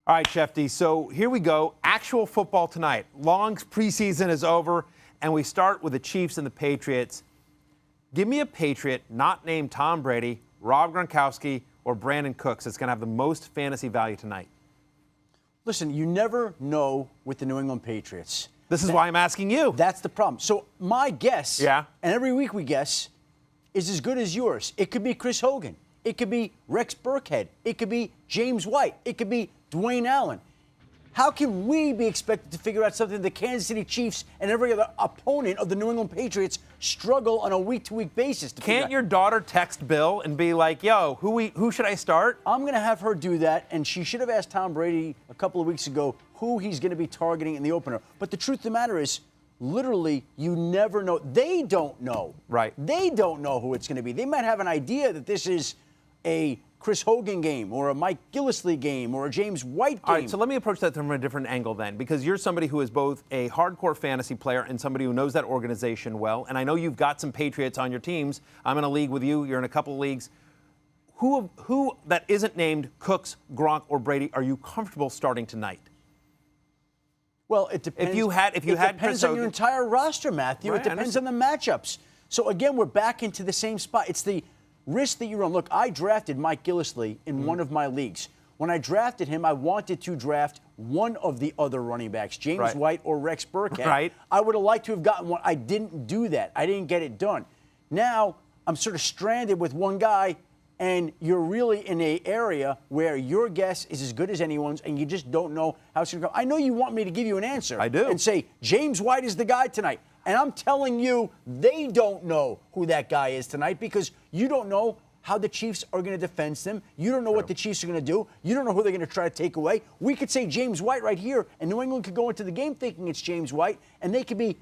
All right, Schefter, so here we go. Actual football tonight. Long preseason is over, and we start with the Chiefs and the Patriots. Give me a Patriot not named Tom Brady, Rob Gronkowski, or Brandon Cooks that's going to have the most fantasy value tonight. Listen, you never know with the New England Patriots. This is why I'm asking you. That's the problem. So my guess, and every week we guess, is as good as yours. It could be Chris Hogan. It could be Rex Burkhead. It could be James White. It could be Dwayne Allen. How can we be expected to figure out something the Kansas City Chiefs and every other opponent of the New England Patriots struggle on a week-to-week basis? Can't your daughter text Bill and be like, yo, who should I start? I'm going to have her do that, and she should have asked Tom Brady a couple of weeks ago who he's going to be targeting in the opener. But the truth of the matter is, literally, you never know. They don't know. Right. They don't know who it's going to be. They might have an idea that this is a Chris Hogan game or a Mike Gillislee game or a James White game. All right, so let me approach that from a different angle then, because you're somebody who is both a hardcore fantasy player and somebody who knows that organization well, and I know you've got some Patriots on your teams. I'm in a league with you. You're in a couple of leagues. Who that isn't named Cooks, Gronk, or Brady are you comfortable starting tonight? Well, it depends. If you had depends on your entire roster, Matthew. Right, it depends on the matchups. So again, we're back into the same spot. It's the risk that you run. Look, I drafted Mike Gillislee in one of my leagues. When I drafted him, I wanted to draft one of the other running backs, James White or Rex Burkhead. Right. I would have liked to have gotten one. I didn't do that. I didn't get it done. Now I'm sort of stranded with one guy, and you're really in an area where your guess is as good as anyone's, and you just don't know how it's going to go. I know you want me to give you an answer. I do. And say, James White is the guy tonight. And I'm telling you, they don't know who that guy is tonight because you don't know how the Chiefs are going to defend them. You don't know what the Chiefs are going to do. You don't know who they're going to try to take away. We could say James White right here, and New England could go into the game thinking it's James White, and they could be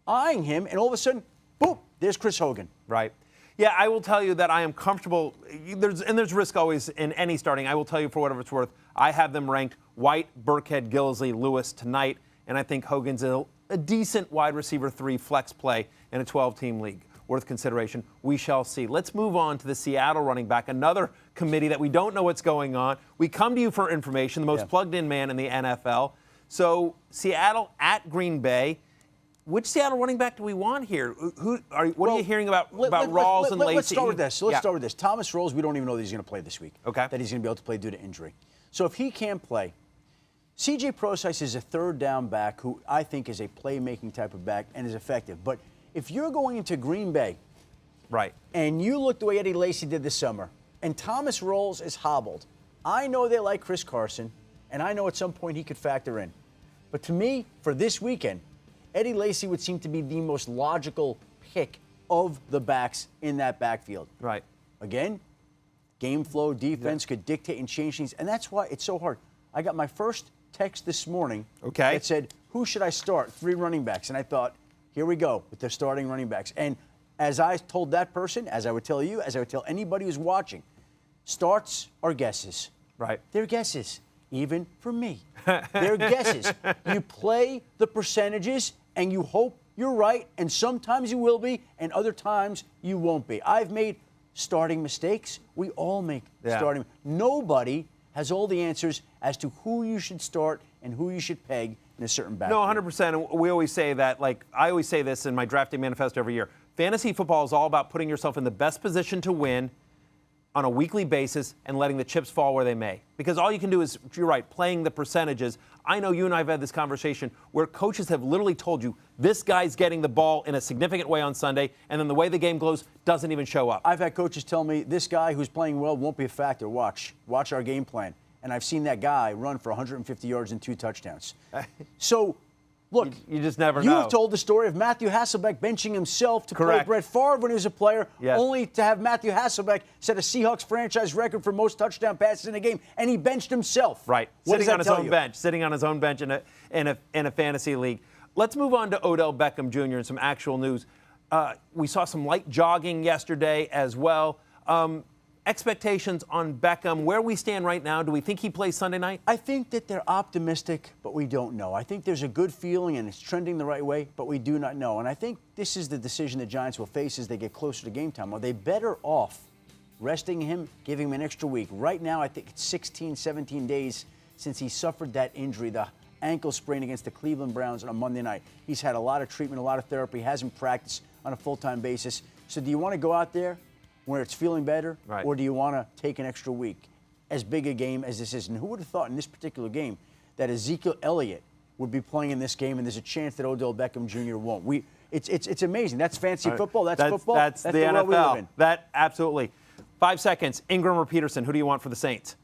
eyeing him, and all of a sudden, boom, there's Chris Hogan. Right. Yeah, I will tell you that I am comfortable. There's risk always in any starting. I will tell you for whatever it's worth, I have them ranked White, Burkhead, Gillislee, Lewis tonight, and I think Hogan's a decent wide receiver 3 flex play in a 12-team league. Worth consideration. We shall see. Let's move on to the Seattle running back, another committee that we don't know what's going on. We come to you for information, the most plugged-in man in the NFL. So Seattle at Green Bay. Which Seattle running back do we want here? What are you hearing about Rawls and Lacey? Let's start with this. Let's start with this. Thomas Rawls, we don't even know that he's going to play this week. Okay. That he's going to be able to play due to injury. So if he can't play, C.J. Prosise is a third down back who I think is a playmaking type of back and is effective. But if you're going into Green Bay, right, and you look the way Eddie Lacy did this summer, and Thomas Rawls is hobbled, I know they like Chris Carson, and I know at some point he could factor in. But to me, for this weekend, Eddie Lacy would seem to be the most logical pick of the backs in that backfield. Right. Again, game flow, defense could dictate and change things, and that's why it's so hard. I got my first text this morning that said, who should I start? 3 running backs. And I thought, here we go with the starting running backs. And as I told that person, as I would tell you, as I would tell anybody who's watching, starts are guesses. Right. They're guesses, even for me. They're guesses. You play the percentages, and you hope you're right, and sometimes you will be, and other times you won't be. I've made starting mistakes. We all make starting. Nobody has all the answers as to who you should start and who you should peg in a certain backfield. No, 100%. And we always say that, like, I always say this in my drafting manifesto every year. Fantasy football is all about putting yourself in the best position to win on a weekly basis and letting the chips fall where they may. Because all you can do is, you're right, playing the percentages. I know you and I have had this conversation where coaches have literally told you, this guy's getting the ball in a significant way on Sunday, and then the way the game goes doesn't even show up. I've had coaches tell me, this guy who's playing well won't be a factor. Watch our game plan. And I've seen that guy run for 150 yards and 2 touchdowns. So, look, you just never know. You have told the story of Matthew Hasselbeck benching himself to play Brett Favre when he was a player, only to have Matthew Hasselbeck set a Seahawks franchise record for most touchdown passes in a game, and he benched himself. Right, sitting on his own bench in a fantasy league. Let's move on to Odell Beckham Jr. and some actual news. We saw some light jogging yesterday as well. Expectations on Beckham, where we stand right now, do we think he plays Sunday night? I think that they're optimistic, but we don't know. I think there's a good feeling and it's trending the right way, but we do not know. And I think this is the decision the Giants will face as they get closer to game time. Are they better off resting him, giving him an extra week? Right now, I think it's 16, 17 days since he suffered that injury, the ankle sprain against the Cleveland Browns on a Monday night. He's had a lot of treatment, a lot of therapy, hasn't practiced on a full-time basis. So do you want to go out there where it's feeling better, right, or do you want to take an extra week? As big a game as this is, and who would have thought in this particular game that Ezekiel Elliott would be playing in this game, and there's a chance that Odell Beckham Jr. won't. It's amazing. That's fancy football. That's football. That's the world we live NFL. in. That absolutely. 5 seconds. Ingram or Peterson? Who do you want for the Saints?